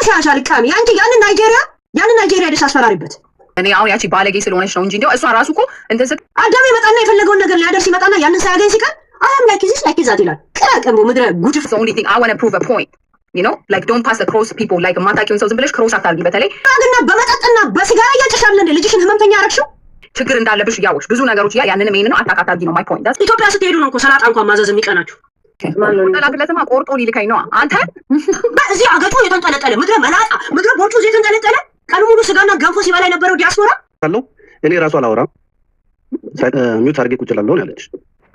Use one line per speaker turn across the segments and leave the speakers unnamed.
ቆሻሻ ልቃሚ አንቺ ያንን ናይጄሪያ ደስ አስፈራሪበት
እኔ አሁን ያቺ ባለጌ ስለሆነች ነው እንጂ እንደው እሷ ራሱ እኮ እንትን ስት
አዳም ይመጣና የፈለገውን ነገር ሊያደርስ ይመጣና ያንን ሳያገኝ ሲቀር አም ላይክ ዚስ ላይክ ዛት ይላል ቀራቀምቦ ምድረ ጉድ
the only thing I want to prove a point you know like don't pass across people like ማታቂውን ሰው ዝም ብለሽ ክሮስ አታርጊ በተለይ
እና በመጠጥና በሲጋራ እያጨሻለ እንደ ልጅሽን ህመምተኛ አረግሽው
ችግር እንዳለብሽ ያወሽ ብዙ ነገሮች ያንንም ይሄንን አታካታርጊ ነው my point
ኢትዮጵያ ስትሄዱ ነው እኮ ሰላጣ እንኳን ማዘዝ የሚቀናችሁ
ተላክለትማ ቆርጦ ሊልከኝ ነው አንተ
በዚህ አገጩ የተንጠለጠለ ምድረ መላጣ ምድረ ቦርጩ የተንጠለጠለ ቀኑ ሙሉ ስጋና ገንፎ ሲበላ የነበረው ዲያስፖራ
አለው እኔ ራሱ አላወራም ሚውት አድርጌ ቁጭ እላለሁ ያለች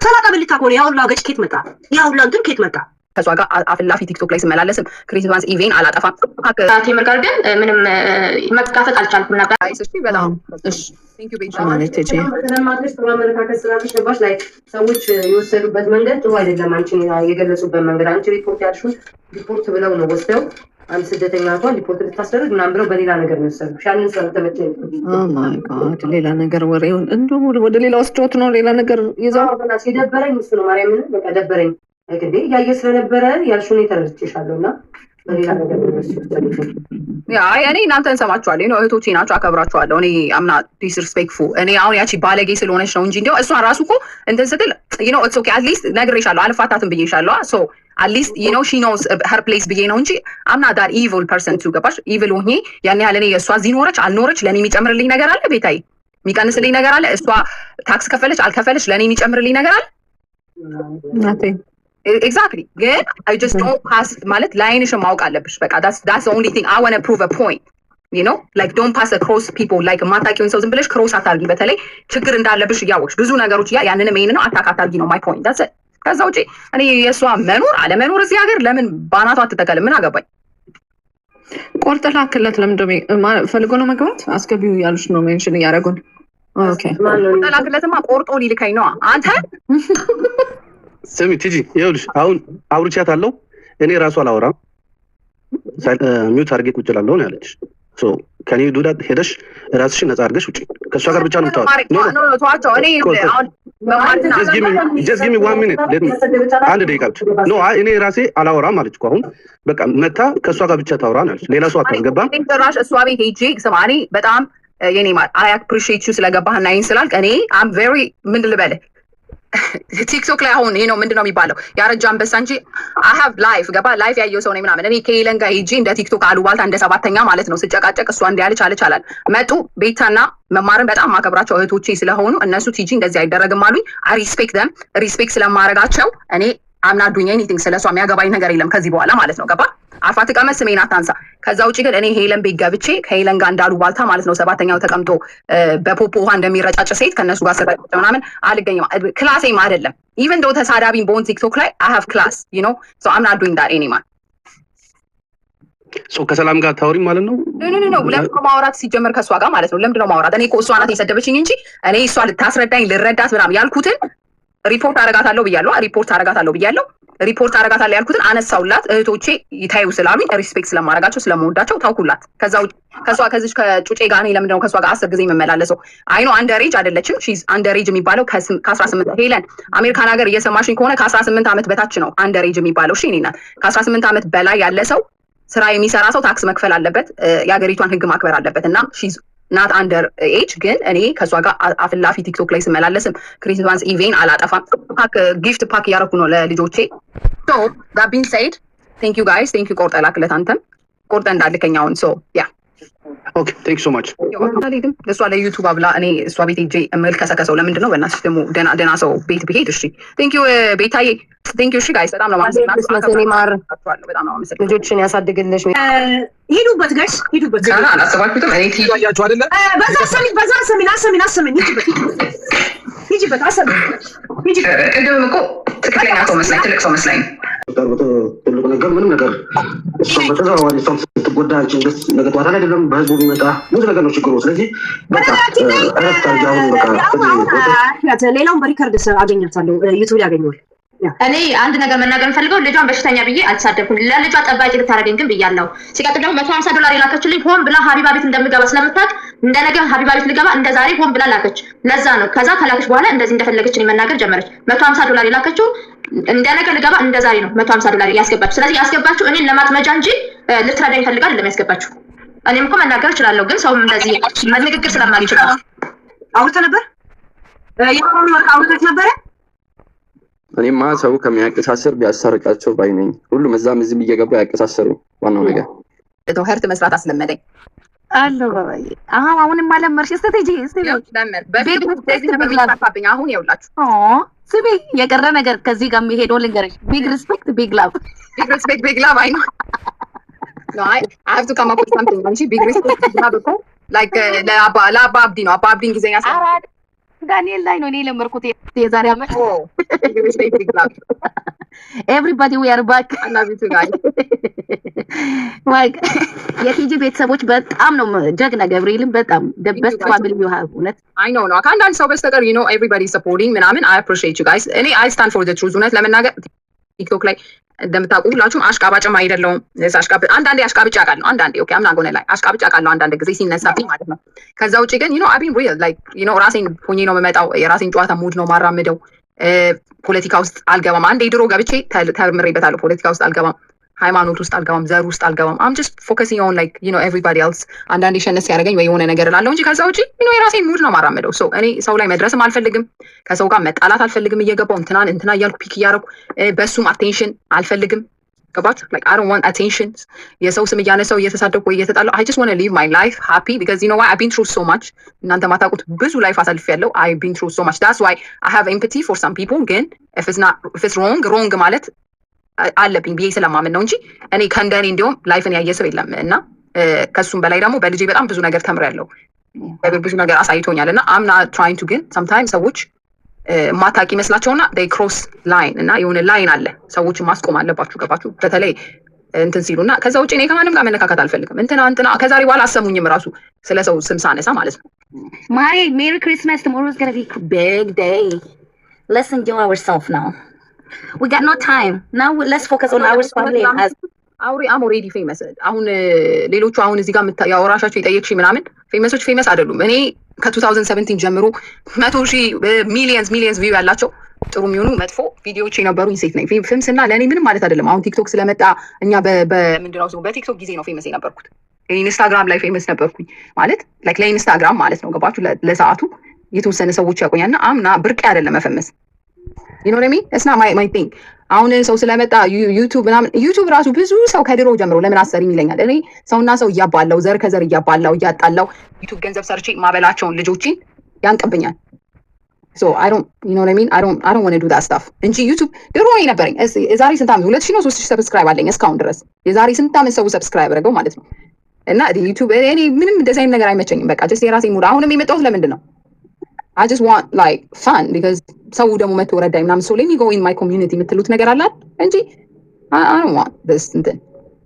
ሰላጣ ብልታ ከሆነ ያውላ ገጭ ኬት መጣ ያውላ እንትን ኬት መጣ
ከሷ ጋር አፍላፊ ቲክቶክ ላይ ስመላለስም ክሪስማስ ኢቬን አላጠፋም
ቴምር ጋር ግን ምንም መጋፈጥ አልቻልኩም ነበር
እሺ በጣም እሺ ቴንክ ዩ ቤታ ማለት እቺ
ስለማትሽ ተማመለካከት ስላልሽ ገባሽ ላይ ሰዎች የወሰዱበት መንገድ ጥሩ አይደለም አንቺን የገለጹበት መንገድ አንቺ ሪፖርት ያልሽው ሪፖርት ብለው ነው ወስደው አንድ ስደተኛ እንኳን ሪፖርት ልታስደርግ ምናምን ብለው በሌላ ነገር ነው የወሰዱሽ ያንን ስለተመቸኝ
ኦ ማይ ጋድ ሌላ ነገር ወሬውን እንደው ወደ ሌላ ወስዶት ነው ሌላ ነገር ይዛው
በእናትሽ የደበረኝ እሱ ነው ማርያምን በቃ ደበረኝ እንዴ ያየ ስለነበረ ያልሽውን ተረድቼሻለሁና በሌላ ነገር ነው
ያ እኔ እናንተን ሰማችኋለሁ ነው እህቶቼ ናችሁ አከብራችኋለሁ እኔ አምና ዲስሪስፔክትፉል እኔ አሁን ያቺ ባለጌ ስለሆነች ነው እንጂ እንደው እሷ ራሱ እኮ እንትን ስትል you know it's okay at least ነግሬሻለሁ አልፋታትም ብዬሻለሁ so at least you know she knows her place ብዬ ነው እንጂ I'm not that evil person too ገባሽ evil ሆኜ ያን ያህል እኔ እሷ እዚህ ኖረች አልኖረች ለኔ የሚጨምርልኝ ነገር አለ ቤታዬ የሚቀንስልኝ ነገር አለ እሷ ታክስ ከፈለች አልከፈለች ለኔ የሚጨምርልኝ ነገር አለ
nothing
exactly ግን I just don't pass ማለት ላይንሽ ማውቅ አለብሽ በቃ that's the only thing I want to prove a point you know like don't pass across people like ማታቂውን ሰው ዝም ብለሽ ክሮስ አታርጊ በተለይ ችግር እንዳለብሽ ያወቅሽ ብዙ ነገሮች ያንንም ይሄንን አታካታርጊ ነው my point that's it ከዛ ውጪ እኔ የሷ መኖር አለመኖር እዚህ ሀገር ለምን ባናቷ አትተከልም ምን አገባኝ
ቆርጠህ ላክለት ለምንድን ፈልጎ ነው መግባት አስገቢው ያሉሽ ነው ሜንሽን ያደረጉን ኦኬ
ተላክለትማ ቆርጦ ሊልከኝ ነው አንተ
ስሚ ቲጂ ይኸውልሽ አሁን አውርቻታለሁ እኔ ራሱ አላወራም ሚውት አድርጌ ቁጭ እላለሁ ያለች ሶ ከኔ ዱዳት ሄደሽ ራስሽን ነፃ አድርገሽ ውጪ ከሷ ጋር ብቻ ነው የምታወራው
ኖ ተዋቸው እኔ አሁን
just give me 1 minute let me አንድ ደቂቃ ብቻ ኖ እኔ ራሴ አላወራም አለች እኮ አሁን በቃ መታ ከሷ ጋር ብቻ ታወራ አለች ሌላ ሰው አታስገባም
ጭራሽ እሷ ቤት ሄጄ ስማ እኔ በጣም የኔ ማለት I appreciate you ስለገባህና ይሄን ስላልክ እኔ I'm very ምን ልበልህ ቲክቶክ ላይ አሁን ነው ምንድነው የሚባለው ያረጃ አንበሳ እንጂ I have life ገባ ላይፍ ያየው ሰው ነኝ ምናምን እኔ ከሄለን ጋር ሄጄ እንደ ቲክቶክ አሉባልታ እንደ ሰባተኛ ማለት ነው ስጨቃጨቅ እሷ እንዲያለች አለቻላል መጡ ቤታና መማርን በጣም ማከብራቸው እህቶቼ ስለሆኑ እነሱ ቲጂ እንደዚህ አይደረግም አሉኝ I respect them ሪስፔክት ስለማረጋቸው እኔ I'm not doing anything ስለሷ የሚያገባኝ ነገር የለም ከዚህ በኋላ ማለት ነው ገባ አርፋ ተቀመጥ ስሜን አታንሳ ከዛ ውጪ ግን እኔ ሄለን ቤት ገብቼ ከሄለን ጋር እንዳሉ ባልታ ማለት ነው ሰባተኛው ተቀምጦ በፖፖ ውሃ እንደሚረጫጭ ሴት ከነሱ ጋር ሰራጭ ምናምን አልገኝም ክላሴም አይደለም even though ተሳዳቢን በኦን ቲክቶክ ላይ I have class you know so I'm not doing that anymore
ሶ ከሰላም ጋር ታወሪ ማለት ነው
ኖ ለምን ማውራት ሲጀመር ከሷ ጋር ማለት ነው ለምንድን ነው ማውራት እኔ እኮ እሷ ናት የሰደበችኝ እንጂ እኔ እሷ ልታስረዳኝ ልረዳት ምናምን ያልኩትን ሪፖርት አረጋታለሁ ብያለሁ ሪፖርት አረጋታለሁ ያልኩትን አነሳውላት እህቶቼ ይታዩ ስላሉኝ ሪስፔክት ስለማረጋቸው ስለመወዳቸው ታውኩላት ከሷ ከዚህ ከጩጬ ጋር እኔ ለምንድን ነው ከሷ ጋር 10 ጊዜ የምመላለሰው አይ ኖ አንደር ኤጅ አይደለችም ሺዝ አንደር ኤጅ የሚባለው ከ18 ሄለን አሜሪካን ሀገር እየሰማሽኝ ከሆነ ከ18 ዓመት በታች ነው አንደር ኤጅ የሚባለው እሺ እኔ ናት ከ18 ዓመት በላይ ያለ ሰው ስራ የሚሰራ ሰው ታክስ መክፈል አለበት የሀገሪቷን ህግ ማክበር አለበት እና ሺዝ ናት አንደር ኤጅ ግን እኔ ከሷ ጋር አፍላፊ ቲክቶክ ላይ ስመላለስም ክሪስማስ ኢቬን አላጠፋም ጊፍት ፓክ እያደረኩ ነው ለልጆቼ so that being said thank you guys thank you ቆርጠ ላክለት አንተም ቆርጠ እንዳልከኛውን so yeah
okay thank you so much
አልሄድም ለሷ ለዩቲዩብ አብላ እኔ እሷ ቤት ሄጄ እመልከሰከሰው ለምንድን ነው በእናትሽ ደግሞ ደና ሰው ቤት ብሄድ እሺ thank you ቤታዬ thank you እሺ guys በጣም ነው ማመሰግናለሁ
ልጆችን ያሳድግልሽ ሂዱበት ጋይስ ሂዱበት
አላሰባችሁትም እኔ
ትያያችሁ አይደለ
በዛ አሰሚን ሂጂበት
እንደውም እኮ ትክክለኛ ሰው መስላኝ ትልቅ ሰው መስላኝ
ትልቁ ነገር ምንም ነገር እሷም በተዘዋዋሪ እሷም ስትጎዳ አንቺን ደስ ነገ ጠዋት ላይ አይደለም በህዝቡ የሚመጣ ብዙ ነገር ነው ችግሩ ስለዚህ በቃ እረፍት አድርጊ አሁን በቃ
ሌላውን በሪከርድ አገኛታለሁ ዩቲዩብ ያገኘዋል
እኔ አንድ ነገር መናገር ፈልገው ልጇን በሽተኛ ብዬ አልተሳደብኩም ለልጇ ጠባቂ ልታረገኝ ግን ብያለሁ ሲቀጥል ደግሞ $150 የላከችልኝ ሆን ብላ ሀቢባ ቤት እንደምገባ ስለምታውቅ እንደነገ ሀቢባ ቤት ልገባ እንደ ዛሬ ሆን ብላ ላከች። ለዛ ነው ከዛ ከላከች በኋላ እንደዚህ እንደፈለገች እኔ መናገር ጀመረች። $150 የላከችው እንደነገ ልገባ እንደ ዛሬ ነው $150 ያስገባችሁ። ስለዚህ ያስገባችሁ እኔን ለማጥመጃ እንጂ ልትረዳኝ ፈልጋ አይደለም ያስገባችሁ። እኔም እኮ መናገር እችላለሁ፣ ግን ሰው እንደዚህ ንግግር ስለማልችል
አውርተህ ነበር የሆኑ ወርቅ አውርተህ ነበር።
እኔማ ሰው ከሚያቀሳስር ቢያሳርቃቸው ባይ ነኝ። ሁሉም እዛም እዚህም እየገባ ያቀሳሰሩ ዋናው ነገር
ሄርት መስራት አስለመደኝ
አሎ ባባዬ አሁንም ማለመርሽ ስትጂ
አሁን ይኸውላችሁ
ስሚ የቀረ ነገር ከዚህ ጋር የሚሄደው ልንገርሽ። ቢግ ሪስፔክት ቢግ ላቭ
አይ ነው no I have to come up with something አንቺ ቢግ ሪስፔክት ቢግ ላቭ እኮ ላይክ ለአባ አብዲ ነው። አባ አብዲን ጊዜኛ
አራድ ዳንኤል ላይ ነው እኔ ለመርኩት የዛሬ አመት
ቢግ ሪስፔክት ቢግ ላቭ
everybody we are back
I love you too guys
like የቲጂ ቤተሰቦች በጣም ነው ጀግና ገብርኤልን በጣም the best family you have እውነት
I know no ከአንዳንድ ሰው በስተቀር you know everybody supporting ምናምን I appreciate you guys እኔ I stand for the truth እውነት ለመናገር ቲክቶክ ላይ እንደምታውቁ ሁላችሁም አሽቃባጭም አይደለሁም። አንዳንዴ አሽቃብጭ አውቃለሁ። አንዳንዴ ኦኬ አምና ጎነ ላይ አሽቃብጭ አውቃለሁ አንዳንድ ጊዜ ሲነሳብኝ ማለት ነው። ከዛ ውጪ ግን you know I've been real like you know ራሴን ሆኜ ነው የምመጣው። የራሴን ጨዋታ ሙድ ነው ማራምደው። ፖለቲካ ውስጥ አልገባም። አንዴ ድሮ ገብቼ ተምሬበታለሁ። ፖለቲካ ውስጥ አልገባም፣ ሃይማኖት ውስጥ አልገባም፣ ዘር ውስጥ አልገባም። I'm just focusing on like you know everybody else አንዳንዴ ሸነስ ያደርገኝ ወይ የሆነ ነገር እላለሁ እንጂ ከዛ ውጪ you know የራሴን ሙድ ነው ማራምደው። ሶ እኔ ሰው ላይ መድረስም አልፈልግም፣ ከሰው ጋር መጣላት አልፈልግም። እየገባው እንትና እያልኩ ፒክ እያደረኩ በሱም አቴንሽን አልፈልግም። ገባችሁ? like I don't want attention። የሰው ስም እያነሳው እየተሳደብኩ ወይ እየተጣላሁ I just want to live my life happy because you know why I've been through so much። እናንተ ማታውቁት ብዙ ላይፍ አሳልፌያለሁ። I've been through so much that's why I have empathy for some people ግን if it's wrong ማለት አለብኝ ብዬ ስለማምን ነው እንጂ እኔ ከእንደኔ እንዲያውም ላይፍን ያየ ሰው የለም። እና ከሱም በላይ ደግሞ በልጄ በጣም ብዙ ነገር ተምሬያለሁ። ብዙ ነገር አሳይቶኛል። እና I'm not trying to ግን sometimes ሰዎች ማታቂ መስላቸውና they cross line እና የሆነ ላይን አለ ሰዎችን ማስቆም አለባችሁ። ገባችሁ? በተለይ እንትን ሲሉና ከዛ ውጪ እኔ ከማንም ጋር መነካካት አልፈልግም። እንትና ከዛሬ በኋላ አሰሙኝም ራሱ ስለ ሰው ስም ሳነሳ ማለት ነው።
ማሪ ሜሪ ክሪስማስ tomorrow is going to be a big day. Let's enjoy ourselves now. We got no time. Now let's focus on our family.
I'm already famous. አሁን ሌሎቹ አሁን እዚህ ጋር ያወራሻቸው የጠየቅሽ ምናምን ፌመስ አይደሉም። እኔ ከ2017 ጀምሮ 100,000 ሚሊየንስ ቪው ያላቸው ጥሩ የሚሆኑ መጥፎ ቪዲዮዎች የነበሩኝ ሴት ነኝ። ፌምስና ለእኔ ምንም ማለት አይደለም። አሁን ቲክቶክ ስለመጣ እኛ በምንድነው ሰው በቲክቶክ ጊዜ ነው ፌመስ የነበርኩት። ኢንስታግራም ላይ ፌመስ ነበርኩኝ ማለት ላይክ ለኢንስታግራም ማለት ነው። ገባችሁ? ለሰዓቱ የተወሰነ ሰዎች ያቆኛልና አምና ብርቅ አይደለም መፈመስ። you know what I mean? it's not my thing። አሁን ሰው ስለመጣ ዩቲዩብ ምናምን ዩቲዩብ ራሱ ብዙ ሰው ከድሮ ጀምሮ ለምን አሰሪኝ ይለኛል። እኔ ሰውና ሰው እያባላው ዘር ከዘር እያጣላው ዩቲዩብ ገንዘብ ሰርቼ ማበላቸውን ልጆችን ያንቀብኛል። so I don't you know what I mean? I don't want to do that stuff እንጂ ዩቲዩብ ድሮ ነው ነበረኝ። የዛሬ ስንት ዓመት 2000 ነው 3000 ሰብስክራይብ አለኝ እስካሁን ድረስ። የዛሬ ስንት ዓመት ሰው ሰብስክራይብ አደረገው ማለት ነው። እና ዩቲዩብ እኔ ምንም እንደዚህ አይነት ነገር አይመቸኝም። በቃ just የራሴ ሙድ። አሁንም የመጣሁት ለምንድን ነው I just want like fun because ሰው ደግሞ መጥቶ ረዳኝ ምናምን so let me go in my community የምትሉት ነገር አላት እንጂ I don't want this እንትን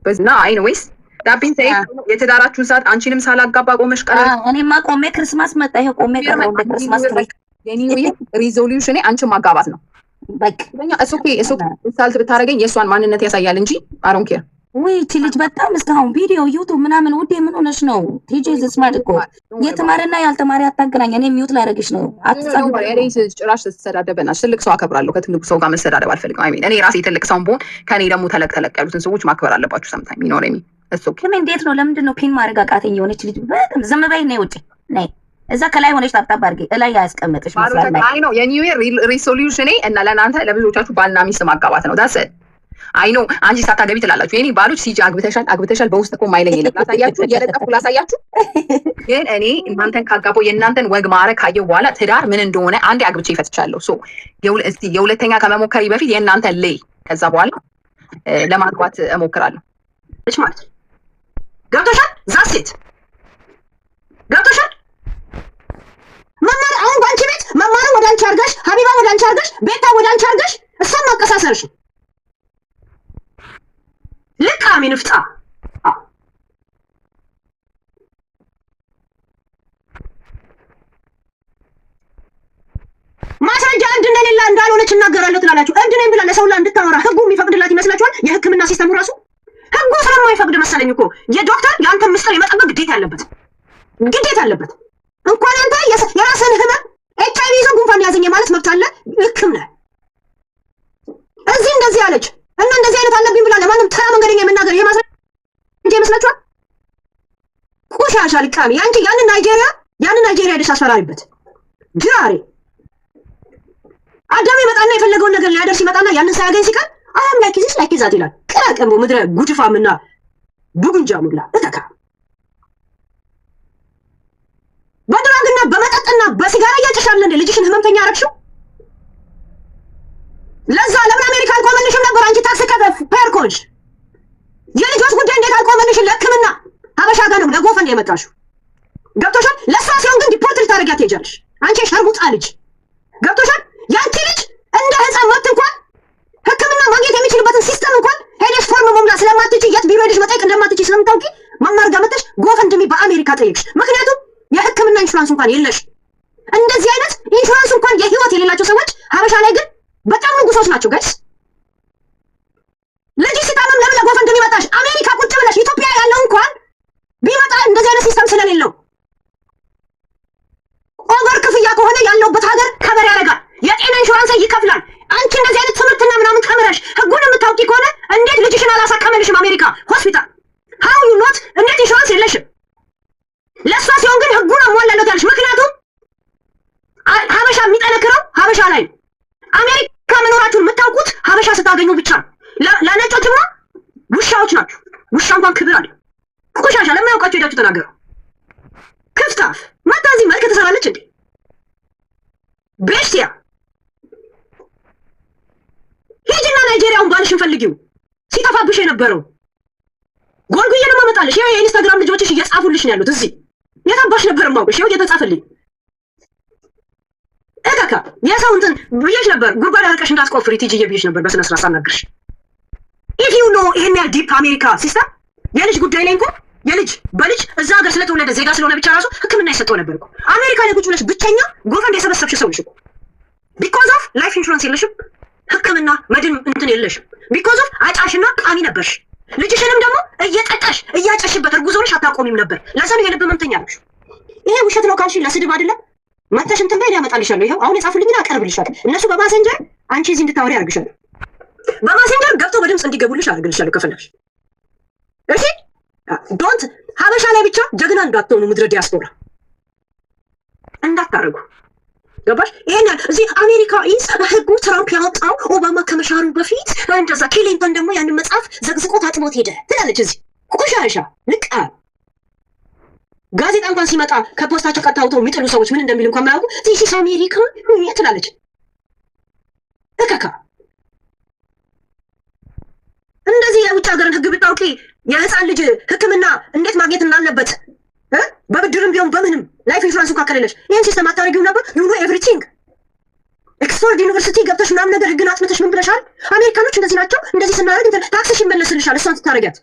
በዝና anyways that being said የተዳራችሁን ሰዓት አንቺንም ሳላጋባ ቆመሽ ቀረ።
እኔማ ቆሜ ክርስማስ መጣ። ይሄ ቆሜ ቀረ ወደ ክርስማስ
የኔ ሪዞሉሽን አንቺን ማጋባት ነው።
በቃ
it's okay ኢንስታልት ብታረገኝ የእሷን ማንነት ያሳያል እንጂ I don't care።
ወይ እቺ ልጅ በጣም እስካሁን ቪዲዮ ዩቲዩብ ምናምን ውዴ ምን ሆነሽ ነው? ቲጂ ስማርት እኮ የተማረና ያልተማረ አታገናኝ። እኔ ሚውት ላደርግሽ ነው። አትጻፉ።
እኔ ጭራሽ ስትሰዳደበናሽ ትልቅ ሰው አከብራለሁ። ከትልቅ ሰው ጋር መሰዳደብ አልፈልግም። አይ ሚን እኔ ራሴ ትልቅ ሰው ብሆን ከኔ ደግሞ ተለቅ ያሉትን ሰዎች ማክበር አለባችሁ። ሰምታኝ ይኖር ሚ እሱ
ግን እንዴት ነው? ለምንድን ነው ፒን ማድረግ አቃተኝ? የሆነች ልጅ በጣም ዝም በይ ነው ውጪ ነይ እዛ ከላይ ሆነሽ ታብታብ አድርጌ እላይ ያስቀመጥሽ መስላል።
አይ ነው የኒው ኢየር ሪዞሉሽን እና ለእናንተ ለብዙዎቻችሁ ባልና ሚስት ማጋባት ነው። ዳስ አይ ኖ አንቺ ሳታገቢ ትላላችሁ። የኔ ባሎች ሲጂ አግብተሻል በውስጥ እኮ ማይለኝ የለም። ላሳያችሁ እየለጠፍኩ ላሳያችሁ። ግን እኔ እናንተን ካጋባው የእናንተን ወግ ማረግ ካየው በኋላ ትዳር ምን እንደሆነ አንዴ አግብቼ ይፈትቻለሁ። ሶ የሁለተኛ ከመሞከሪ በፊት የእናንተን ለይ ከዛ በኋላ ለማግባት እሞክራለሁ።
እሺ ማለት ገብቶሻል? ዛሴት ገብቶሻል? መማር አሁን ባንቺ ቤት መማር ወደ አንቺ አርጋሽ፣ ሀቢባ ወደ አንቺ አርጋሽ፣ ቤታ ወደ አንቺ አርጋሽ እሷን ማቀሳሰርሽ ልክ አሚን ፍጣ ማስረጃ አንድ እንደሌላ እንዳልሆነች እናገራለሁ ትላላችሁ። እብድ ነኝ ብላ ለሰው ላይ እንድታወራ ህጉ የሚፈቅድላት ይመስላችኋል? የህክምና ሲስተሙ ራሱ ህጉ ስለማይፈቅድ መሰለኝ እኮ የዶክተር የአንተ ምስጢር የመጠበቅ ግዴታ ያለበት
ግዴታ አለበት። እንኳን አንተ የራስህን ህመም HIV ይዞ ጉንፋን ያዘኝ ማለት መብት አለ። ልክም ነህ። እዚህ እንደዚህ አለች እና እንደዚህ አይነት አለብኝ ብላ ለማንም ተራ መንገደኛ የመናገር የማስረጃ ይመስላችኋል? ቆሻሻ ልቃሚ አንቺ ያንን ናይጄሪያ ሄደሽ አስፈራሪበት ጅራሬ አዳም ይመጣና የፈለገውን ነገር ሊያደርስ ይመጣና ያንን ሳያገኝ ሲቀር አያም ላይ ኪዝሽ ላይ ኪዛት ይላል። ቀራቀምቦ ምድረ ጉድፋምና ቡጉንጃ ሙላ እተካ በድራግና በመጠጥና በሲጋራ እያጨሻለ እንደ ልጅሽን ህመምተኛ አረግሽው። ለዛ ለምን አሜሪካ አልቆመልሽም ነበር? አንቺ ታክስ ከፈፍ ፐርኮንሽ የልጆች ጉዳይ እንዴት አልቆመልሽም? ለህክምና ሀበሻ ጋር ነው ለጎፈንድ የመጣሽው። ገብቶሻል? ለሷ ሲሆን ግን ዲፖርት ልታደርጊያት ትሄጃለሽ። አንቺ ሸርሙጣ ልጅ ገብቶሻል? ያንቺ ልጅ እንደ ህፃን መብት እንኳን ህክምና ማግኘት የሚችልበትን ሲስተም እንኳን ሄደሽ ፎርም መሙላት ስለማትችይ የት ቢሮ ሄደሽ መጠየቅ እንደማትችይ ስለምታውቂ መማር ጋር መጥተሽ ጎፈንድሚ በአሜሪካ ጠየቅሽ። ምክንያቱም የህክምና ኢንሹራንስ እንኳን የለሽ። እንደዚህ አይነት ኢንሹራንስ እንኳን የህይወት የሌላቸው ሰዎች ሀበሻ ላይ ግን በጣም ንጉሶች ናቸው። ጋይስ ልጅ ሲታመም ለምን ለጎፈንድሚ መጣሽ? አሜሪካ ቁጭ ብለሽ ኢትዮጵያ ያለው እንኳን ቢመጣ እንደዚህ አይነት ሲስተም ስለሌለው ኦቨር ክፍያ ከሆነ ያለውበት ሀገር ከበር ያደርጋል። የጤና ኢንሹራንስ ይከፍላል። አንቺ እንደዚህ አይነት ትምህርትና ምናምን ተምረሽ ህጉን የምታውቂ ከሆነ እንዴት ልጅሽን አላሳከመልሽም አሜሪካ ሆስፒታል? ሃው ዩ ኖት እንዴት ኢንሹራንስ የለሽም? ለሷ ሲሆን ግን ህጉን አሟላለሁ ያለሽ። ምክንያቱም ሀበሻ የሚጠነክረው ሀበሻ ላይ አሜሪካ መኖራችሁን የምታውቁት ሀበሻ ስታገኙ ብቻ ነው። ለነጮችማ ውሻዎች ናቸው። ውሻ እንኳን ክብር አለ። ቆሻሻ ለማያውቃችሁ ሄዳችሁ ተናገሩ። ክፍታፍ መጣ እዚህ መልክ ትሰራለች እንዴ? ቤስቲያ ሂጂና ናይጄሪያውን ባልሽን ፈልጊው። ሲጠፋብሽ የነበረው ጎልጉዬ ነው ማመጣልሽ። ይሄ የኢንስታግራም ልጆችሽ እየጻፉልሽ ነው ያሉት። እዚህ የታባሽ ነበር ማውቅሽ። ይሄው እየተጻፈልኝ እከካ የሰው እንትን ብዬሽ ነበር። ጉድጓድ አርቀሽ እንዳትቆፍሪ ቲጂዬ ብዬሽ ነበር በስነ ስርዓት ሳናግርሽ። ኢፍ ዩ ኖ ይሄን ያህል ዲፕ አሜሪካ ሲስተም የልጅ ጉዳይ ላይ እንኳን የልጅ በልጅ እዛ ሀገር ስለተወለደ ዜጋ ስለሆነ ብቻ ራሱ ህክምና ይሰጠው ነበር እኮ። አሜሪካ ላይ ቁጭ ብለሽ ብቸኛ ጎፈንድ የሰበሰብሽ ሰው ነሽ እኮ። ቢኮዝ ኦፍ ላይፍ ኢንሹራንስ የለሽም፣ ህክምና መድን እንትን የለሽም። ቢኮዝ ኦፍ አጫሽና ቃሚ ነበርሽ። ልጅሽንም ደግሞ እየጠጣሽ እያጨሽበት እርጉዝ ሆነሽ አታቆሚም ነበር። ለዛ ነው የልብ ህመምተኛ አልኩሽ። ይሄ ውሸት ነው ካልሽ ለስድብ አይደለም መተሽ እንትን በይ ያመጣልሻለሁ። ይሄው አሁን የጻፉልኝና አቀርብልሻለሁ። እነሱ በማሰንጀር አንቺ እዚህ እንድታወሪ አድርግሻለሁ። በማሰንጀር ገብቶ በድምጽ እንዲገቡልሽ አድርግልሻለሁ ከፈለግሽ። እሺ ዶንት ሀበሻ ላይ ብቻ ጀግና እንዳትሆኑ ምድረ ዲያስፖራ እንዳታረጉ። ገባሽ? ይሄን እዚህ አሜሪካ ኢንስ ህጉ ትራምፕ ያወጣው ኦባማ ከመሻሩ በፊት እንደዛ ክሊንተን ደግሞ ያንን መጽሐፍ ዘግዝቆ ታጥቦት ሄደ ትላለች። እዚህ ቆሻሻ ልቃ ጋዜጣ እንኳን ሲመጣ ከፖስታቸው ቀጥታ አውጥተው የሚጥሉ ሰዎች ምን እንደሚል እንኳን ማያውቁ ዚስ አሜሪካ ትላለች። እከካ እንደዚህ የውጭ ሀገርን ህግ ብታውቂ የህፃን ልጅ ህክምና እንዴት ማግኘት እንዳለበት በብድርም ቢሆን በምንም ላይፍ ኢንሹራንስ እንኳን ከሌለሽ ይህን ሲስተም አታደርጊው ነበር። ዩ ኖ ኤቭሪቲንግ። ኤክስፎርድ ዩኒቨርሲቲ ገብተሽ ምናምን ነገር ህግን አጥምተሽ ምን ብለሻል? አሜሪካኖች እንደዚህ ናቸው፣ እንደዚህ ስናደርግ ታክስሽ ይመለስልሻል። እሷን ስታደርጊያት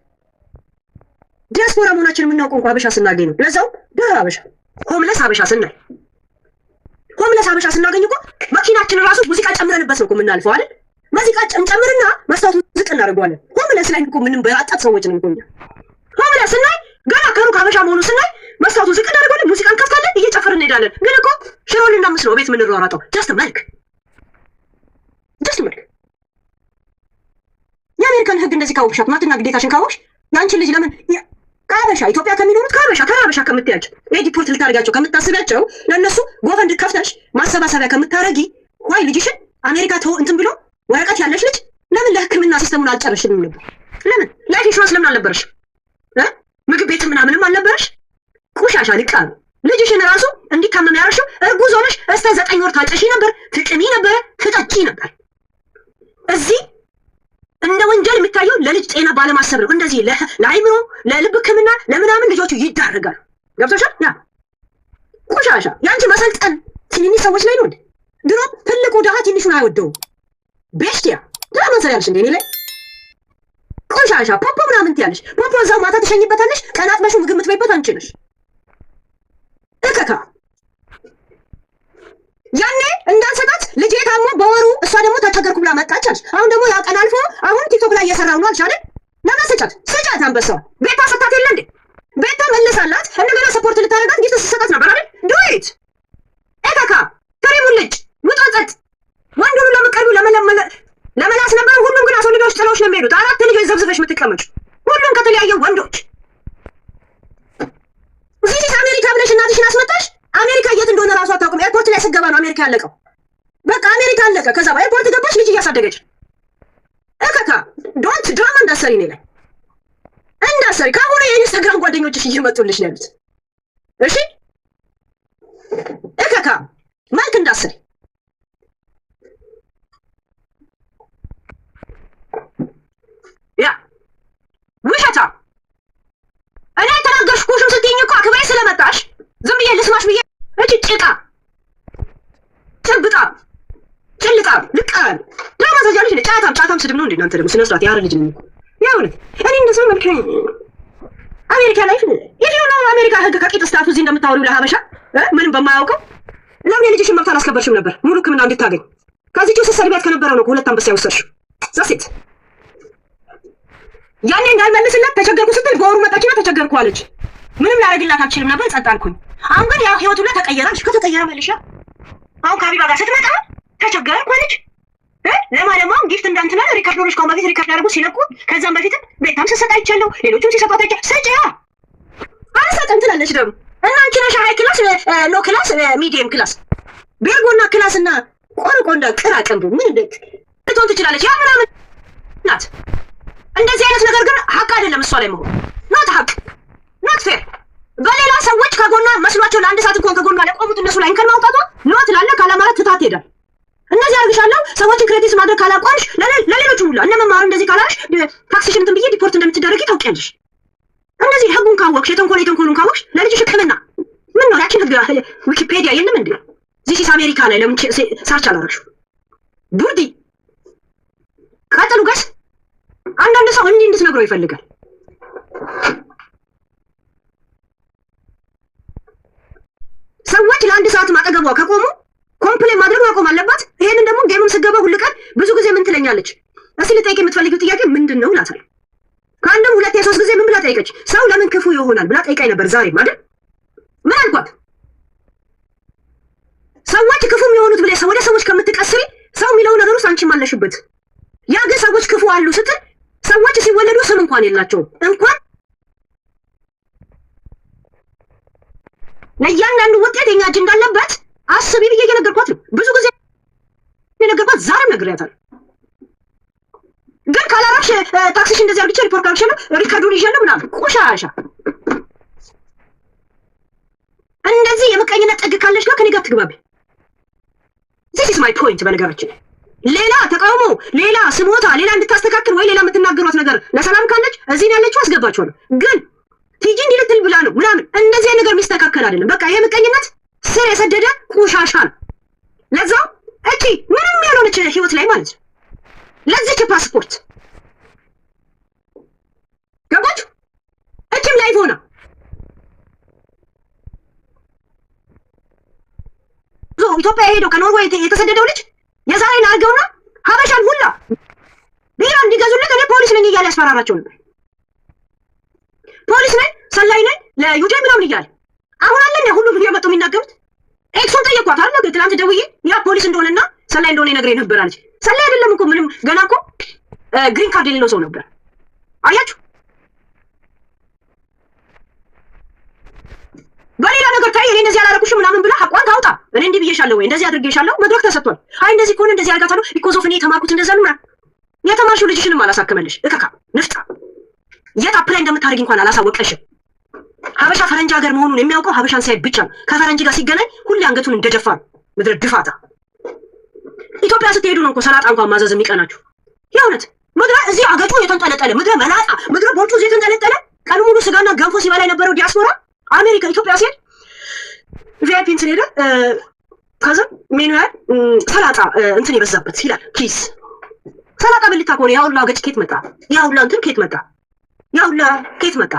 ዲያስፖራ መሆናችን የምናውቀው እንኳ ሀበሻ ስናገኝ ነው። ለዛው ደህ ሀበሻ ሆምለስ ሀበሻ ስናይ ሆምለስ ሀበሻ ስናገኝ እኮ መኪናችንን ራሱ ሙዚቃ ጨምረንበት ነው እኮ የምናልፈው አይደል? ሙዚቃ ጨምርና መስታወቱን ዝቅ እናደርገዋለን። ሆምለስ ላይ እኮ ምንም በአጣት ሰዎች ነው እኮ ሆምለስ ስናይ ገና ከሩቅ ሀበሻ መሆኑ ስናይ መስታወቱን ዝቅ እናደርገዋለን፣ ሙዚቃ እንከፍታለን፣ እየጨፈርን እንሄዳለን። ግን እኮ ሽሮልና ምስ ነው ቤት የምንሯሯጠው። ጀስት መልክ የአሜሪካን ህግ እንደዚህ ካወቅሻት መብትና ግዴታሽን ካወቅሽ የአንቺን ልጅ ለምን ከሀበሻ ኢትዮጵያ ከሚኖሩት ከሀበሻ ከምትያቸው ዲፖርት ልታደርጋቸው ከምታስቢያቸው ለእነሱ ጎፈንድ ከፍተሽ ማሰባሰቢያ ከምታረጊ ወይ ልጅሽን አሜሪካ ተው እንትን ብሎ ወረቀት ያለሽ ልጅ ለምን ለህክምና ሲስተሙን አልጨረሽም ነበር? ለምን ላይፍ ኢንሹራንስ ለምን አልነበረሽ? ምግብ ቤት ምናምንም አልነበረሽ? ቆሻሻ ልቃ ልጅሽን ራሱ እንዲታመም ያደረግሽው እርጉዝ ሆነሽ እስከ 9 ወር ታጨሺ ነበር፣ ትቅሚ ነበረ፣ ትጠጪ ነበር። እዚህ እንደ ወንጀል የሚታየው ለልጅ ጤና ባለማሰብ ነው። እንደዚህ ለአይምሮ ለልብ ህክምና ለምናምን ልጆቹ ይዳረጋሉ። ገብቶሻል? ያ ቆሻሻ ያንቺ መሰልጠን ትንንሽ ሰዎች ላይ ነው እንዴ? ድሮ ትልቁ ድሃ ትንሹን አይወደውም። ቤስቲያ ድሃ መሰል ያልሽ እንዴ? እኔ ላይ ቆሻሻ ፖፖ ምናምን ትያለሽ። ፖፖ እዛው ማታ ትሸኝበታለሽ፣ ቀን አጥበሽው ምግብ የምትበይበት አንቺ ነሽ። እከካ ያኔ እንዳንሰጣት ልጄ ታሞ በወሩ እሷ ደግሞ ተቸገርኩ ብላ መጣች አልሽ። አሁን ደግሞ ያ ቀን አልፎ አሁን ቲክቶክ ላይ እየሰራው ነው አልሽ አይደል? ለምን ስጫት አንበሳው ቤታ ሰጣት የለ እንዴ? ቤታ መልሳላት እንደገና ሰፖርት ልታረጋት ጊፍት ስትሰጣት ነበር አይደል? ዱይት ኤካካ ተሪሙልጭ ውጣጸጥ ወንድ ሁሉ ለመቀርቡ ለመላስ ነበር። ሁሉም ግን አስወልደውሽ ጥለውሽ ነው የሚሄዱት። 4 ልጆች ዘብዝበሽ የምትቀመጪ ሁሉም ከተለያየ ወንዶች። እዚህ አሜሪካ ብለሽ እናትሽን አስመጣሽ። አሜሪካ የት እንደሆነ ራሱ አታውቅም። ኤርፖርት ላይ ስገባ ነው አሜሪካ ያለቀው። በቃ አሜሪካ አለቀ። ከዛ ኤርፖርት ገባሽ ልጅ እያሳደገች እከካ ዶንት ድራማ እንዳሰሪ ነው ላይ እንዳሰሪ ካሁን የኢንስታግራም ጓደኞችሽ እየመጡልሽ ነው ያሉት። እሺ እከካ ማልክ እንዳሰሪ ያ ውሸታ እኔ ተናገርኩሽም ስትይኝ እኮ አክብሬ ስለመጣሽ ዝም ብዬ ልስማሽ ብዬ እቺ ጭቃ ጭብጣ ጭልቃ ልቃ ለማዘጃለሽ ነው። ጫታም ስድብ ነው እንዴ እናንተ ደግሞ ስነ ስርዓት ያረ ልጅ ነው ያው ነው። እኔ እንደሰው መልክ አሜሪካ ላይ ይሄው ነው አሜሪካ ህግ ከቂጥ ስታቱ እዚህ እንደምታወሪው ለሀበሻ ምንም በማያውቀው ለምን የልጅሽን መብት አላስከበርሽም ነበር? ሙሉ ሕክምና እንድታገኝ ከዚህው ስትሰሪያት ከነበረው ነው 2 አንበሳ ያወሰድሽው። ዛሴት ያኔ እንዳልመልስላት ተቸገርኩ ስትል በወሩ መጣችና ተቸገርኩ አለች። ምንም ላደርግላት አልችልም ነበር፣ ጸጥ አልኩኝ። አሁን ግን ያው ህይወቱ ላይ ተቀየራለች። ከተቀየረ መልሻ አሁን ከሀቢባ ጋር ስትመጣ ተቸገርኩ አለች። ለማለማው ጊፍት እንዳንትና ሪካርዶች ከአሁን በፊት ሪካርድ ያደርጉ ሲለቁ ከዛም በፊትም ቤታም ስትሰጥ አይቻለሁ። ሌሎችም ሲሰጧት አይቻለሁ። ሰጪያ አልሰጥም ትላለች ደግሞ እና አንቺ ነሽ ሃይ ክላስ ሎ ክላስ ሚዲየም ክላስ ቤርጎና ክላስና ቆርቆንዳ ቅራቀንዱ ምን እንዴት ልትሆን ትችላለች? ያ ምናምን ናት። እንደዚህ አይነት ነገር ግን ሀቅ አይደለም። እሷ ላይ መሆን ናት ሀቅ ናት ፌር። በሌላ ሰዎች ከጎኗ መስሏቸው ለአንድ ሰዓት እንኳን ከጎኗ ለቆሙት እነሱ ላይ እንከን ማውጣቷ ነው ትላለህ። ካላማራት ትታት ሄዳል። እነዚህ አርግሻለሁ ሰዎችን ክሬዲት ማድረግ ካላቋንሽ ለሌሎቹ ሁላ እነ መማር እንደዚህ ካላልሽ ታክሲሽን እንትን ብዬ ዲፖርት እንደምትደረጊ ታውቂያለሽ። እንደዚህ ህጉን ካወቅሽ የተንኮሉን ካወቅሽ ለልጅሽ ሕክምና ምን ነው ያችን ህግ ዊኪፔዲያ የለም እንዴ? ዚስ አሜሪካ ላይ ለምን ሰርች አላረግሽው? ቡርዲ ቀጥሉ ጋስ አንዳንድ ሰው እንዲህ እንድትነግረው ይፈልጋል። ሰዎች ለአንድ ሰዓት ማጠገቧ ከቆሙ ኮምፕሌን ማድረግ ማቆም አለባት። ይሄንን ደግሞ ጌሙን ስገባ ሁሉ ቀን ብዙ ጊዜ ምን ትለኛለች? እስቲ ልጠይቅ የምትፈልጊው ጥያቄ ምንድን ነው እላታለሁ። ከአንድም 2 3 ጊዜ ምን ብላ ጠይቀች? ሰው ለምን ክፉ ይሆናል ብላ ጠይቃኝ ነበር። ዛሬ ማለት ምን አልኳት? ሰዎች ክፉ የሚሆኑት ብለሽ ወደ ሰዎች ከምትቀስሪ ሰው የሚለው ነገር ውስጥ አንቺም አለሽበት። ያ ግን ሰዎች ክፉ አሉ ስትል ሰዎች ሲወለዱ ስም እንኳን የላቸውም። እንኳን ለእያንዳንዱ ውጤት የኛ እጅ እንዳለበት አስቢ ብዬ እየነገርኳት ነው። ብዙ ጊዜ የነገርኳት ዛሬም ነግሬያታለሁ። ግን ካላራሽ ታክሲሽ እንደዚህ አድርጌ ሪፖርት አድርጌሻለሁ ሪካርዱን ይዣለሁ ምናምን ቆሻሻ። እንደዚህ የምቀኝነት ጥግ ካለሽ ጋር ከኔ ጋር ትግባቢ። this is my point። በነገራችን ሌላ ተቃውሞ፣ ሌላ ስሞታ፣ ሌላ እንድታስተካክል ወይ ሌላ የምትናገሯት ነገር ለሰላም ካለች እዚህ ነው ያለችው አስገባችኋለሁ። ግን ቲጂ እንዲልትል ብላ ነው ምናምን እንደዚህ ነገር የሚስተካከል አይደለም። በቃ ይሄ ምቀኝነት ስር የሰደደ ቆሻሻ ነው። ለዛው እቺ ምንም ያልሆነች ህይወት ላይ ማለት ነው። ለዚች ፓስፖርት ገባችሁ? እቺም ላይፍ ሆና ኢትዮጵያ ሄደው ከኖርዌይ የተሰደደው ልጅ የዛሬን አድርገውና ሀበሻን ሁላ ቢራ እንዲገዙለት እኔ ፖሊስ ነኝ እያለ ያስፈራራቸው ነበር። ፖሊስ ነኝ ሰላይ ነኝ ለዩጄ ምናምን እያለ አሁን አለ ሁሉ ቪዲዮ መጥቶ የሚናገሩት። ኤክሱን ጠየኳት አለ ትናንት ደውዬ ያ ፖሊስ እንደሆነና ሰላይ እንደሆነ ይነግረኝ ነበር አለች። ሰላይ አይደለም እኮ ምንም ገና እኮ ግሪን ካርድ የሌለው ሰው ነበር። አያችሁ በሌላ ነገር ታይ እኔ እንደዚህ አላረኩሽም ምናምን ብላ ሐቋን ታውጣ። እኔ እንዲህ ብዬሻለሁ ወይ እንደዚህ አድርጌሻለሁ መድረክ ተሰጥቷል። አይ እንደዚህ ከሆነ እንደዚህ አድርጋታለሁ ቢኮዝ ኦፍ እኔ የተማርኩት እንደዛ ነው። የተማርሽው ልጅሽንም አላሳከመልሽ እከካ ንፍጣ የት አፕላይ እንደምታደርጊ እንኳን አላሳወቀሽም። ሀበሻ ፈረንጅ ሀገር መሆኑን የሚያውቀው ሀበሻን ሳይ ብቻ ነው። ከፈረንጅ ጋር ሲገናኝ ሁሌ አንገቱን እንደደፋ ነው። ምድረ ድፋታ። ኢትዮጵያ ስትሄዱ ነው እኮ ሰላጣ እንኳን ማዘዝ የሚቀናችሁ። የእውነት ምድረ እዚህ አገጩ የተንጠለጠለ ምድረ መላጣ ምድረ ቦርጩ እዚህ የተንጠለጠለ ቀኑ ሙሉ ስጋና ገንፎ ሲበላ የነበረው ዲያስፖራ አሜሪካ ኢትዮጵያ ሲሄድ ቪአይፒ እንትን ሄደ። ከዛ ሜኑ ያህል ሰላጣ እንትን የበዛበት ይላል ኪስ ሰላጣ በልታ ከሆነ ያው ሁላ ገጭ ኬት መጣ? ያው ሁላ እንትን ኬት መጣ? ያው ሁላ ኬት መጣ?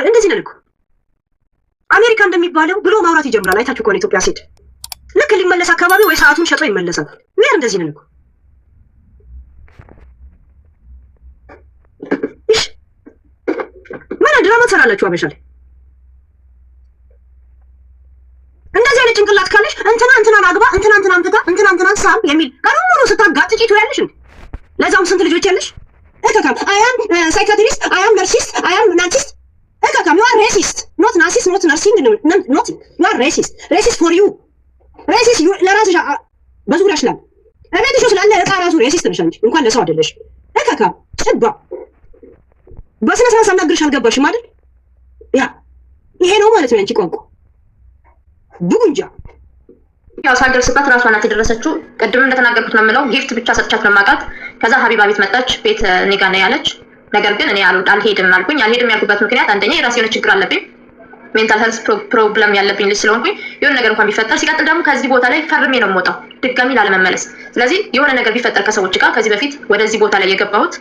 እንደዚህ ነን እኮ አሜሪካ እንደሚባለው ብሎ ማውራት ይጀምራል። አይታችሁ ከሆነ ኢትዮጵያ ሲሄድ ልክ ሊመለስ አካባቢ ወይ ሰዓቱን ሸጦ ይመለሳል። እንደዚህ ነን እኮ ድራማ ትሰራላችሁ አበሻ ላይ። እንደዚህ አይነት ጭንቅላት ካለሽ እንትናን አግባ እንትናን አምጥታ እንትናን ሳም የሚል ቀኑን ሙሉ ስታጋጭጪ ትያለሽ እንዴ? ለዛውም ስንት ልጆች ያለሽ? እከካም አያም ሳይካትሪስት አያም ነርሲስት አያም ናርሲስት እከካም you are racist not narcissist not nursing not you are racist for you racist ለራስሽ በዙሪያሽ ላይ እቤትሽ ስላለ እቃ ራሱ ሬሲስት ነሽ አንቺ እንኳን ለሰው አይደለሽ። እከካም ጭባ በስነ ስርዓት ሳናግርሽ አልገባሽም አይደል? ያ ይሄ ነው ማለት ነው አንቺ ቋንቋ ዱንጃ።
ያው ሳልደርስበት ራሷ ናት የደረሰችው። ቅድም እንደተናገርኩት ነው የምለው ጊፍት ብቻ ሰጥቻት ነው የማውቃት። ከዛ ሀቢባ ቤት መጣች። ቤት እኔ ጋር ነው ያለች። ነገር ግን እኔ አልሄድም አልኩኝ። አልሄድም ያልኩበት ምክንያት አንደኛ የራሴ የሆነ ችግር አለብኝ፣ ሜንታል ሄልዝ ፕሮብለም ያለብኝ ልጅ ስለሆንኩኝ የሆነ ነገር እንኳን ቢፈጠር፣ ሲቀጥል ደግሞ ከዚህ ቦታ ላይ ፈርሜ ነው የምወጣው ድጋሚ ላለመመለስ። ስለዚህ የሆነ ነገር ቢፈጠር ከሰዎች ጋር ከዚህ በፊት ወደዚህ ቦታ ላይ የገባሁት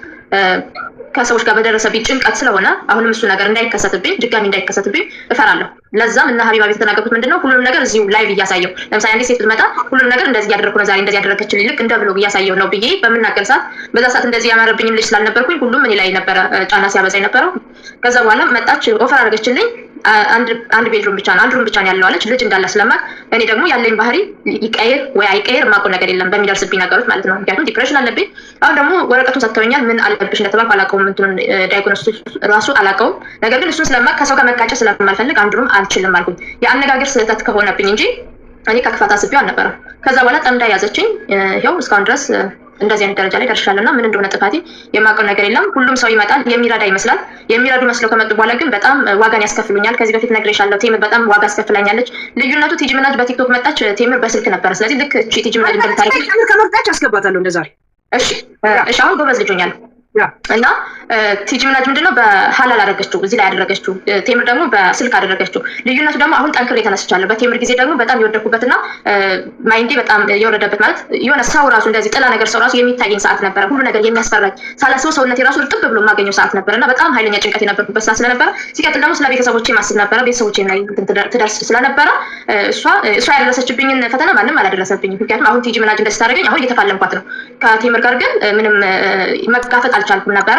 ከሰዎች ጋር በደረሰብኝ ጭንቀት ስለሆነ አሁንም እሱ ነገር እንዳይከሰትብኝ ድጋሚ እንዳይከሰትብኝ እፈራለሁ። ለዛም እና ሀቢባ ቤት የተናገርኩት ምንድነው ሁሉንም ነገር እዚሁ ላይቭ እያሳየው፣ ለምሳሌ አንዴ ሴት ብትመጣ ሁሉንም ነገር እንደዚህ እያደረኩ ነው ዛሬ እንደዚህ ያደረገችልኝ ልክ እንደ ብሎግ እያሳየው ነው ብዬ በምናገር ሰዓት በዛ ሰዓት እንደዚህ ያማረብኝም ልጅ ስላልነበርኩኝ ሁሉም እኔ ላይ ነበረ ጫና ሲያበዛ የነበረው። ከዛ በኋላ መጣች ኦፈር አድርገችልኝ። አንድ ቤድሩም ብቻ ነው አንድ ሩም ብቻ ነው ያለው አለች። ልጅ እንዳለ ስለማቅ እኔ ደግሞ ያለኝ ባህሪ ይቀየር ወይ አይቀየር የማውቀው ነገር የለም በሚደርስብኝ ነገሮች ማለት ነው። ምክንያቱም ዲፕሬሽን አለብኝ። አሁን ደግሞ ወረቀቱን ሰጥተውኛል። ምን አለብሽ እንደተባልኩ አላውቀውም። እንትኑን ዳያግኖስቲክ ራሱ አላውቀውም። ነገር ግን እሱን ስለማቅ ከሰው ጋር መጋጨት ስለማልፈልግ አንድ ሩም አልችልም አልኩኝ። የአነጋገር ስህተት ከሆነብኝ እንጂ እኔ ከክፋት አስቤው አልነበረም። ከዛ በኋላ ጠምዳ ያዘችኝ። ይኸው እስካሁን ድረስ እንደዚህ አይነት ደረጃ ላይ ደርሻለሁና ምን እንደሆነ ጥፋቴ የማውቀው ነገር የለም። ሁሉም ሰው ይመጣል የሚረዳ ይመስላል። የሚረዱ መስለው ከመጡ በኋላ ግን በጣም ዋጋን ያስከፍሉኛል። ከዚህ በፊት ነግሬሻለሁ። ቴምር በጣም ዋጋ አስከፍላኛለች። ልዩነቱ ቲጂ ምናጅ በቲክቶክ መጣች፣ ቴምር በስልክ ነበረ። ስለዚህ ልክ እቺ ቲጂ ምናጅ እንደምታረግ
ከመጣች አስገባታለሁ እንደዛሬ።
እሺ አሁን ጎበዝ ልጅ ሆኛለሁ። እና ቲጂ ምናጅ ምንድነው በሐላል አደረገችው እዚህ ላይ ያደረገችው፣ ቴምር ደግሞ በስልክ አደረገችው። ልዩነቱ ደግሞ አሁን ጠንክሬ ተነስቻለሁ። በቴምር ጊዜ ደግሞ በጣም የወደኩበትና ማይንዴ በጣም የወረደበት ማለት የሆነ ሰው ራሱ እንደዚህ ጥላ ነገር ሰው ራሱ የሚታየኝ ሰዓት ነበረ። ሁሉ ነገር የሚያስፈራኝ ሳላስበው ሰውነቴ ራሱ እርጥብ ብሎ የማገኘው ሰዓት ነበርና በጣም ኃይለኛ ጭንቀት የነበርኩበት ሰዓት ስለነበረ፣ ሲቀጥል ደግሞ ስለ ቤተሰቦቼ ማስብ ነበረ። ቤተሰቦቼ ላይ ትደርስ ስለነበረ እሷ ያደረሰችብኝን ፈተና ማንም አላደረሰብኝም። ምክንያቱም አሁን ቲጂ ምናጅ እንደዚህ ታደርገኝ አሁን እየተፋለምኳት ነው። ከቴምር ጋር ግን ምንም መጋፈጥ አልቻልኩም ነበረ።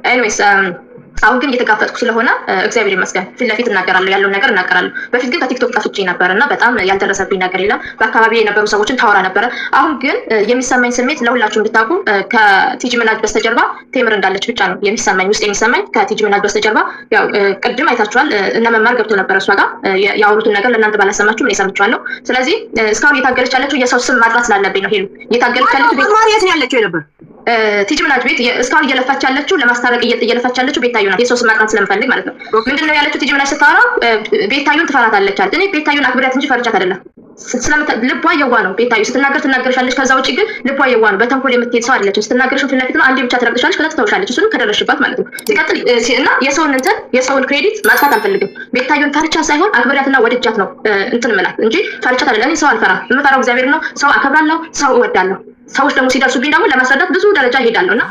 ኤኒዌይስ አሁን ግን እየተጋፈጥኩ ስለሆነ እግዚአብሔር ይመስገን ፊት ለፊት እናገራለሁ፣ ያለውን ነገር እናገራለሁ። በፊት ግን ከቲክቶክ ጠፍቼ ነበር እና በጣም ያልደረሰብኝ ነገር የለም። በአካባቢ የነበሩ ሰዎችን ታወራ ነበረ። አሁን ግን የሚሰማኝ ስሜት ለሁላችሁ እንድታውቁ ከቲጂ ምናጅ በስተጀርባ ቴምር እንዳለች ብቻ ነው የሚሰማኝ። ውስጥ የሚሰማኝ ከቲጂ ምናጅ በስተጀርባ ያው ቅድም አይታችኋል እነ መማር ገብቶ ነበር እሷ ጋር ያወሩትን ነገር ለእናንተ ባላሰማችሁ እኔ ሰምቻለሁ። ስለዚህ እስካሁን እየታገለች ያለችው የሰው ስም ማጥራት ስላለብኝ ነው። ሄሉ እየታገለች ያለችው
የት ነው ያለችው ነበር
ቲጂ ምናጅ ቤት እስካሁን እየለፋች ያለችው ለማስታረቅ እየለፋች ያለችው ቤታዩ ናት። የሶስት ማጥራት ስለምፈልግ ማለት ነው። ምንድነው ያለችው ቲጂ ምናጅ ስታወራ ቤታዩን ትፈራታለች አለች። እኔ ቤታዩን አክብሪያት እንጂ ፈርቻት አይደለም። ልቧ የዋ ነው። ቤታዩ ስትናገር ትናገርሻለች። ከዛ ውጪ ግን ልቧ የዋ ነው። በተንኮል የምትሄድ ሰው አይደለችም። ስትናገርሽ ፊት ለፊት ነው አንዴ ብቻ ትረግጥሻለች፣ ከዛ ትተውሻለች። እሱንም ከደረስሽባት ማለት ነው። ሲቀጥል እና የሰውን ክሬዲት ማጥፋት አልፈልግም። ቤታዩን ፈርቻ ሳይሆን አክብሪያትና ወድጃት ነው እንትን እምላት እንጂ ፈርቻት አይደለም። እኔ ሰው አልፈራም። የምፈራው እግዚአብሔር ነው። ሰው አከብራለሁ፣ ሰው እወዳለሁ። ሰዎች ደግሞ ሲደርሱብኝ ደግሞ ለማስረዳት ብዙ ደረጃ እሄዳለሁ እና